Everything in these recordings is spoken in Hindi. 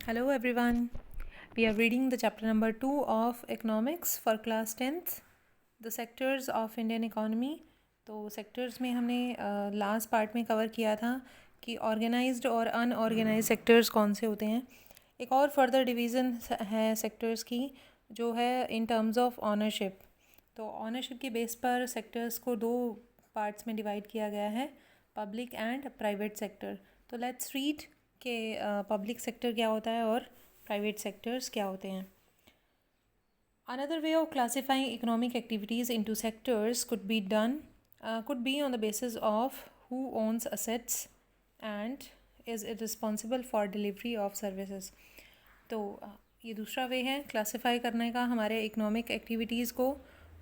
Hello everyone. We are reading the chapter number 2 of economics for class 10th, the sectors of Indian economy. तो sectors में हमने लास्ट पार्ट में कवर किया था कि ऑर्गेनाइज्ड और अनऑर्गेनाइज्ड सेक्टर्स कौन से होते हैं. एक और फर्दर डिवीज़न है सेक्टर्स की जो है इन टर्म्स ऑफ ऑनरशिप. तो ऑनरशिप के बेस पर सेक्टर्स को दो पार्ट्स में डिवाइड किया गया है, पब्लिक एंड प्राइवेट सेक्टर. तो लेट्स रीड कि पब्लिक सेक्टर क्या होता है और प्राइवेट सेक्टर्स क्या होते हैं. Another way of classifying economic activities into sectors could be on the basis of who owns assets and is responsible for delivery of services. तो ये दूसरा वे है क्लासिफाई करने का हमारे इकोनॉमिक एक्टिविटीज़ को.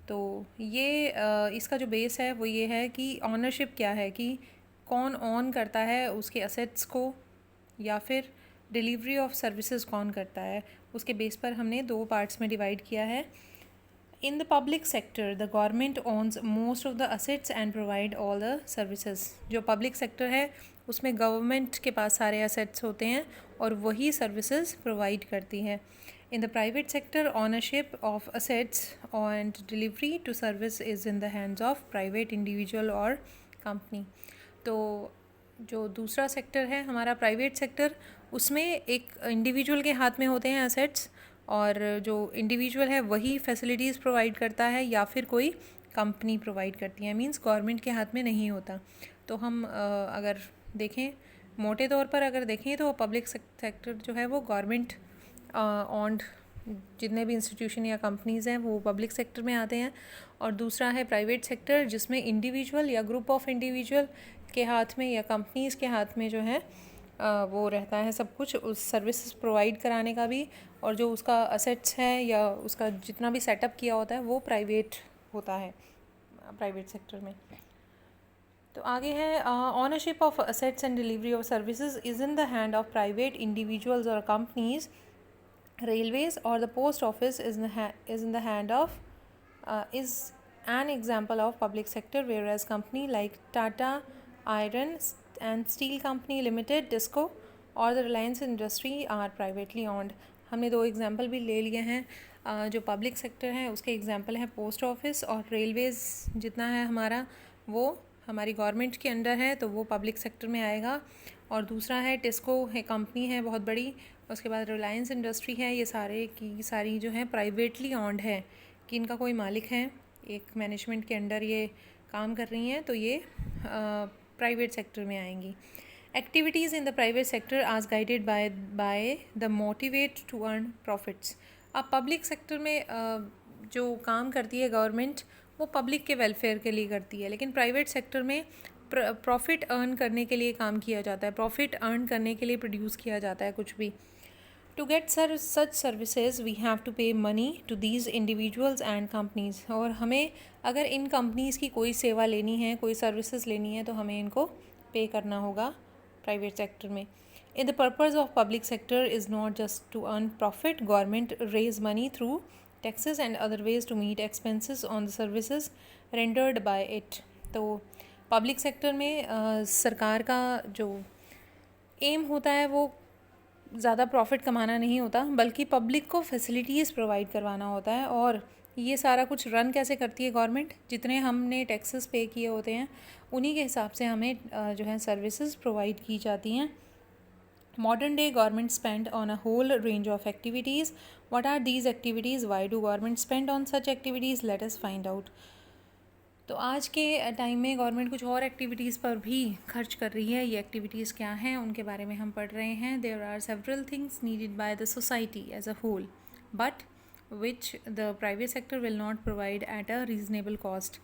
तो ये इसका जो बेस है वो ये है कि ऑनरशिप क्या है, कि कौन ऑन करता है उसके असेट्स को या फिर डिलीवरी ऑफ सर्विसेज कौन करता है. उसके बेस पर हमने दो पार्ट्स में डिवाइड किया है. In the public sector the government owns most of the assets and provide all the services. जो पब्लिक सेक्टर है उसमें गवर्नमेंट के पास सारे असेट्स होते हैं और वही सर्विसेज प्रोवाइड करती है. In the private sector ownership of assets and delivery to service is in the hands of private individual और कंपनी. तो जो दूसरा सेक्टर है हमारा प्राइवेट सेक्टर, उसमें एक इंडिविजुअल के हाथ में होते हैं असेट्स और जो इंडिविजुअल है वही फैसिलिटीज़ प्रोवाइड करता है या फिर कोई कंपनी प्रोवाइड करती है. मींस गवर्नमेंट के हाथ में नहीं होता. तो हम अगर देखें मोटे तौर पर अगर देखें तो पब्लिक सेक्टर जो है वो गवर्नमेंट ऑन्ड जितने भी इंस्टीट्यूशन या कंपनीज़ हैं वो पब्लिक सेक्टर में आते हैं. और दूसरा है प्राइवेट सेक्टर जिसमें इंडिविजुअल या ग्रुप ऑफ इंडिविजुअल के हाथ में या कंपनीज़ के हाथ में जो है वो रहता है सब कुछ, उस सर्विसेज प्रोवाइड कराने का भी, और जो उसका असेट्स है या उसका जितना भी सेटअप किया होता है वो प्राइवेट होता है प्राइवेट सेक्टर में. तो आगे है ownership of assets and delivery of services is in the hand of private individuals और companies. Railways or the post office is in the hand of is an example of public sector, whereas company like Tata Iron and Steel Company Limited, Disco or the Reliance Industry are privately owned. हमने दो एग्जाम्पल भी ले लिए हैं. जो पब्लिक सेक्टर है उसके एग्जाम्पल है पोस्ट ऑफिस और रेलवेज़. जितना है हमारा वो हमारी गवर्नमेंट के अंडर है तो वो पब्लिक सेक्टर में आएगा. और दूसरा है टिस्को है, कंपनी है बहुत बड़ी. उसके बाद रिलायंस इंडस्ट्री है. ये सारे की सारी जो है प्राइवेटली ऑन्ड है कि इनका कोई मालिक है, एक मैनेजमेंट के अंडर ये काम कर रही हैं, तो ये प्राइवेट सेक्टर में आएंगी. Activities in the private sector are guided by the motivate to earn profits. अब पब्लिक सेक्टर में जो काम करती है गवर्नमेंट वो पब्लिक के वेलफेयर के लिए करती है, लेकिन प्राइवेट सेक्टर में प्रॉफिट अर्न करने के लिए काम किया जाता है, प्रॉफिट अर्न करने के लिए प्रोड्यूस किया जाता है कुछ भी. To get such services we have to pay money to these individuals and companies. और हमें अगर इन कंपनीज़ की कोई सेवा लेनी है, कोई सर्विसेज लेनी है, तो हमें इनको पे करना होगा प्राइवेट सेक्टर में. In the purpose of public sector is not just to earn profit. Government raise money through taxes and other ways to meet expenses on the services rendered by it. तो पब्लिक सेक्टर में सरकार का जो एम होता है वो ज़्यादा प्रॉफिट कमाना नहीं होता, बल्कि पब्लिक को फैसिलिटीज़ प्रोवाइड करवाना होता है. और ये सारा कुछ रन कैसे करती है गवर्नमेंट, जितने हमने टैक्सेस पे किए होते हैं उन्हीं के हिसाब से हमें जो है सर्विसेज प्रोवाइड की जाती हैं. Modern day government spend on a whole range of activities. What are these activities, why do government spend on such activities, let us find out. तो आज के टाइम में गवर्नमेंट कुछ और एक्टिविटीज़ पर भी खर्च कर रही है. ये एक्टिविटीज़ क्या हैं उनके बारे में हम पढ़ रहे हैं. There are several things needed by the society as a whole but which the private sector will not provide at a reasonable cost.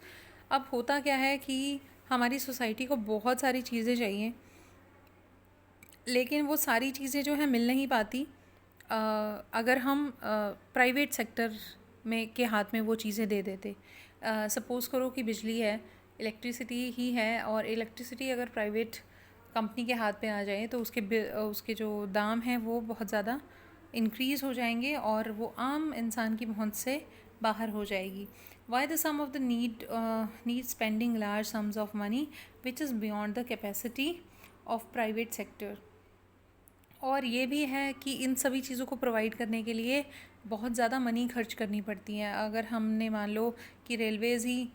अब होता क्या है कि हमारी सोसाइटी को बहुत सारी चीज़ें चाहिए, लेकिन वो सारी चीज़ें जो है मिल नहीं पाती अगर हम प्राइवेट सेक्टर में के हाथ में वो चीज़ें दे देते. सपोज़ करो कि बिजली है, इलेक्ट्रिसिटी ही है, और इलेक्ट्रिसिटी अगर प्राइवेट कंपनी के हाथ पे आ जाए तो उसके जो दाम हैं वो बहुत ज़्यादा इंक्रीज़ हो जाएंगे और वो आम इंसान की पहुंच से बाहर हो जाएगी. Why the some of the need spending large sums of money which is beyond the capacity of private sector. और ये भी है कि इन सभी चीज़ों को प्रोवाइड करने के लिए बहुत ज़्यादा मनी खर्च करनी पड़ती है। अगर हमने मान लो कि रेलवेज़ ही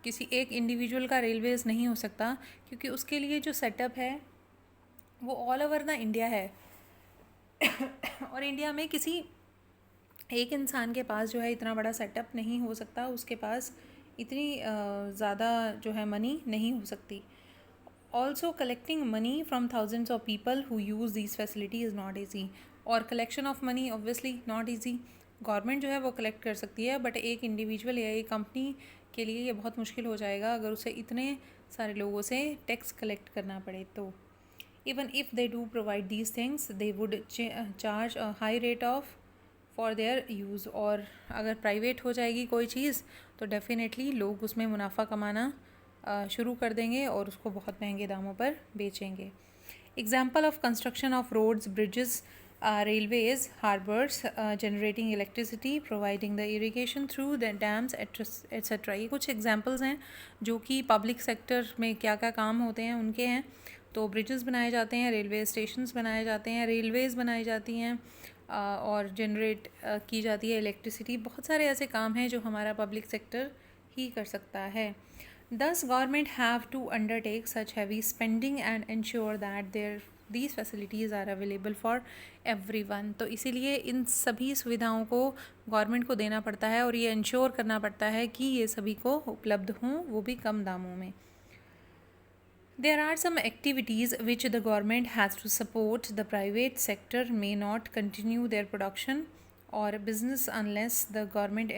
किसी एक इंडिविजुअल का रेलवेज़ नहीं हो सकता, क्योंकि उसके लिए जो सेटअप है वो ऑल ओवर द इंडिया है। और इंडिया में किसी एक इंसान के पास जो है इतना बड़ा सेटअप नहीं हो सकता, उसके पास इतनी ज़्यादा जो है मनी नहीं हो सकती। Also collecting money from thousands of people who use this facility is not easy, और collection of money obviously not easy. Government जो है वो कलेक्ट कर सकती है, बट एक इंडिविजुअल या एक कंपनी के लिए ये बहुत मुश्किल हो जाएगा अगर उसे इतने सारे लोगों से टैक्स कलेक्ट करना पड़े। तो even if they do provide these things they would charge a high rate of for their use. और अगर प्राइवेट हो जाएगी कोई चीज़ तो डेफिनेटली लोग उसमें मुनाफा कमाना शुरू कर देंगे और उसको बहुत महंगे दामों पर बेचेंगे। Example of construction of roads, bridges, railways, harbors, generating electricity, providing the irrigation through the dams, etc. ये कुछ एग्जांपल्स हैं जो कि पब्लिक सेक्टर में क्या क्या काम होते हैं उनके हैं। तो ब्रिजेस बनाए जाते हैं, रेलवे स्टेशंस बनाए जाते हैं, रेलवेज़ बनाई जाती हैं, और जनरेट की जाती है इलेक्ट्रिसिटी। बहुत सारे ऐसे काम हैं जो हमारा पब्लिक सेक्टर ही कर सकता है। Thus, government have to undertake such heavy spending and ensure that these facilities are available for everyone। तो इसीलिए इन सभी सुविधाओं को गवर्नमेंट को देना पड़ता है और ये इंश्योर करना पड़ता है कि ये सभी को उपलब्ध हों, वो भी कम दामों में। There are some activities which the government has to support. The private sector may not continue their production or business unless the government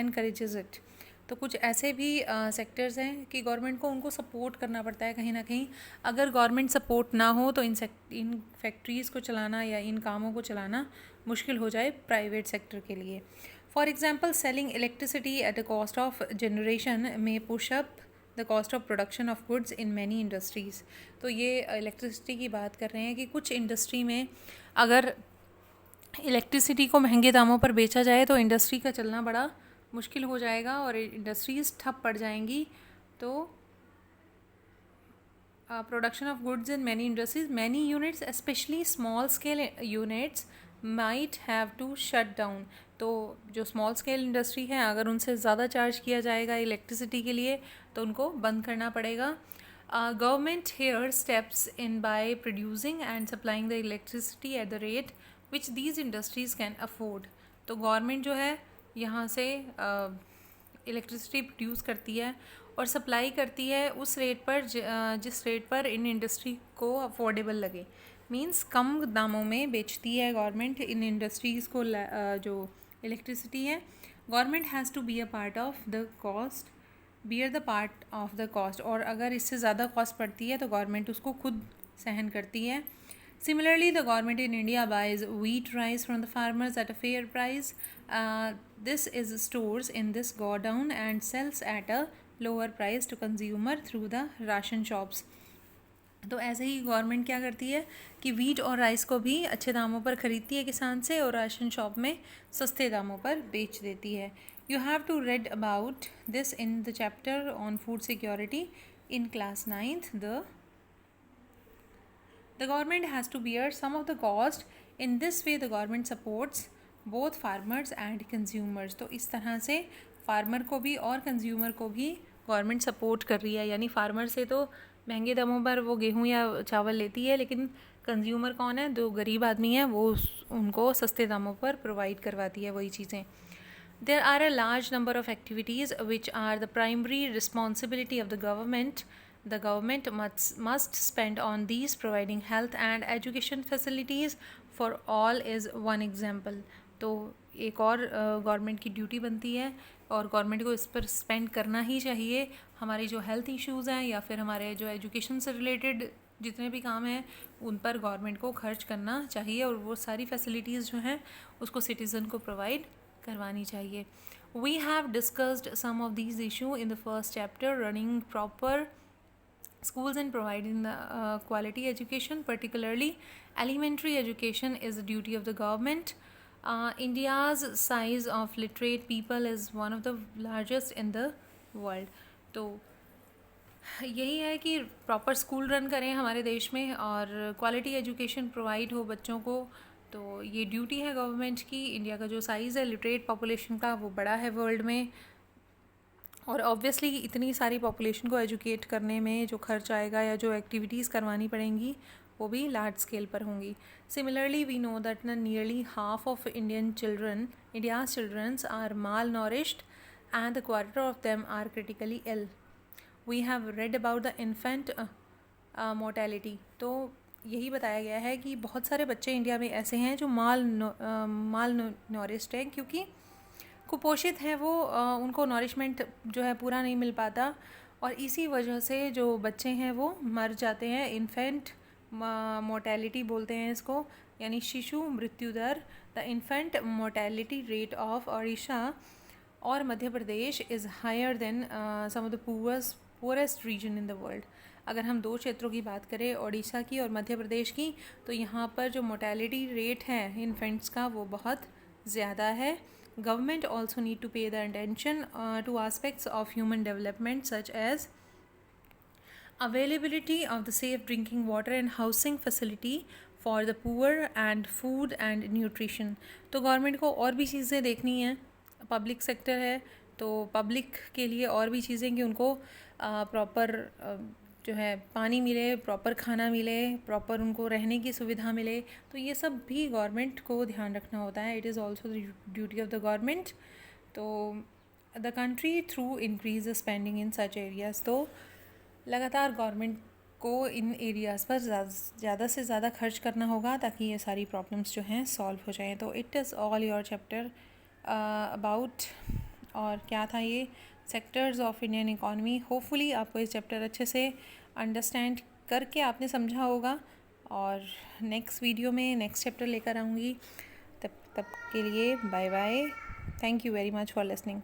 encourages it। तो कुछ ऐसे भी सेक्टर्स हैं कि गवर्नमेंट को उनको सपोर्ट करना पड़ता है कहीं ना कहीं। अगर गवर्नमेंट सपोर्ट ना हो तो इन फैक्ट्रीज़ को चलाना या इन कामों को चलाना मुश्किल हो जाए प्राइवेट सेक्टर के लिए। For example, selling electricity at the cost of generation may push up the cost of production of goods in many industries. तो ये इलेक्ट्रिसिटी की बात कर रहे हैं कि कुछ इंडस्ट्री में अगर इलेक्ट्रिसिटी को महंगे दामों पर बेचा जाए तो इंडस्ट्री का चलना बड़ा मुश्किल हो जाएगा और इंडस्ट्रीज़ ठप पड़ जाएंगी। तो production of goods in many industries, many units specially small scale units might have to shut down. तो जो स्मॉल स्केल इंडस्ट्री है अगर उनसे ज़्यादा चार्ज किया जाएगा इलेक्ट्रिसिटी के लिए तो उनको बंद करना पड़ेगा। Government here steps in by producing and supplying the electricity at the rate which these industries can afford. तो गवर्नमेंट जो है यहाँ से इलेक्ट्रिसिटी प्रोड्यूस करती है और सप्लाई करती है उस रेट पर जिस रेट पर इन इंडस्ट्री को अफोर्डेबल लगे। मींस कम दामों में बेचती है गवर्नमेंट इन इंडस्ट्रीज़ को जो इलेक्ट्रिसिटी है। Government has to be a part of the cost, bear the part of the cost. और अगर इससे ज़्यादा कॉस्ट पड़ती है तो गवर्नमेंट उसको खुद सहन करती है। Similarly, the government in India buys wheat rice from the farmers at a fair price. This is stores in this godown and sells at a lower price to consumer through the ration shops. तो ऐसे ही गवर्नमेंट क्या करती है कि वीट और राइस को भी अच्छे दामों पर ख़रीदती है किसान से और राशन शॉप में सस्ते दामों पर बेच देती है। You have to read about this in the chapter on food security in class 9th. The government has to bear some of the cost. In this way the government supports both farmers and consumers। तो इस तरह से फार्मर को भी और कंज्यूमर को भी गवर्नमेंट सपोर्ट कर रही है। यानी फार्मर से तो महंगे दामों पर वो गेहूँ या चावल लेती है, लेकिन कंज्यूमर कौन है, जो गरीब आदमी है, वो उनको सस्ते दामों पर प्रोवाइड करवाती है वही चीज़ें। There are a large number of activities which are the primary responsibility of the government. The government must spend on these. Providing health and education facilities for all is one example। तो एक और गवर्नमेंट की ड्यूटी बनती है और गवर्नमेंट को इस पर स्पेंड करना ही चाहिए। हमारी जो हेल्थ इश्यूज़ हैं या फिर हमारे जो एजुकेशन से रिलेटेड जितने भी काम हैं उन पर गवर्नमेंट को खर्च करना चाहिए और वो सारी फैसिलिटीज़ जो हैं उसको सिटीज़न को प्रोवाइड करवानी चाहिए। We have discussed some of these issues in the first chapter, running proper schools and providing the quality education, particularly elementary education, is the duty of the government. India's size of literate people is one of the largest in the world। तो यही है कि प्रॉपर स्कूल रन करें हमारे देश में और क्वालिटी एजुकेशन प्रोवाइड हो बच्चों को। तो ये ड्यूटी है गवर्नमेंट की। इंडिया का जो साइज़ है लिटरेट पॉपुलेशन का वो बड़ा है वर्ल्ड में, और ऑब्वियसली इतनी सारी पॉपुलेशन को एजुकेट करने में जो खर्च आएगा या जो एक्टिविटीज़ करवानी पड़ेंगी वो भी लार्ज स्केल पर होंगी। Similarly we know that nearly half of India's childrens are malnourished and a quarter of them are critically ill. We have read about the infant mortality. तो यही बताया गया है कि बहुत सारे बच्चे इंडिया में ऐसे हैं जो माल नॉरिश्ड हैं, क्योंकि कुपोषित हैं वो, उनको नॉरिशमेंट जो है पूरा नहीं मिल पाता, और इसी वजह से जो बच्चे हैं वो मर जाते हैं। इन्फेंट मोर्टेलिटी बोलते हैं इसको, यानी शिशु मृत्यु दर। The infant mortality rate of Odisha और Madhya Pradesh is higher than some of the poorest region in the world. अगर हम दो क्षेत्रों की बात करें, ओडिशा की और मध्य प्रदेश की, तो यहाँ पर जो मोर्टेलिटी रेट है इन्फेंट्स का वो बहुत ज़्यादा है। Government also need to pay the attention to aspects of human development such as availability of the safe drinking water and housing facility for the poor and food and nutrition. तो गवर्नमेंट को और भी चीज़ें देखनी हैं। पब्लिक सेक्टर है तो पब्लिक के लिए और भी चीज़ें कि उनको प्रॉपर जो है पानी मिले, प्रॉपर खाना मिले, प्रॉपर उनको रहने की सुविधा मिले। तो ये सब भी गवर्नमेंट को ध्यान रखना होता है। It is also the duty of the government. तो the country through increase spending in such areas. तो लगातार गवर्नमेंट को इन एरियाज़ पर ज़्यादा से ज़्यादा खर्च करना होगा ताकि ये सारी प्रॉब्लम्स जो हैं सॉल्व हो जाएँ। तो it is all your chapter about, और क्या था ये, sectors of Indian economy. Hopefully आपको इस चैप्टर अच्छे से अंडरस्टैंड करके आपने समझा होगा, और नेक्स्ट वीडियो में नेक्स्ट चैप्टर लेकर आऊँगी। तब के लिए bye bye. Thank you very much for listening.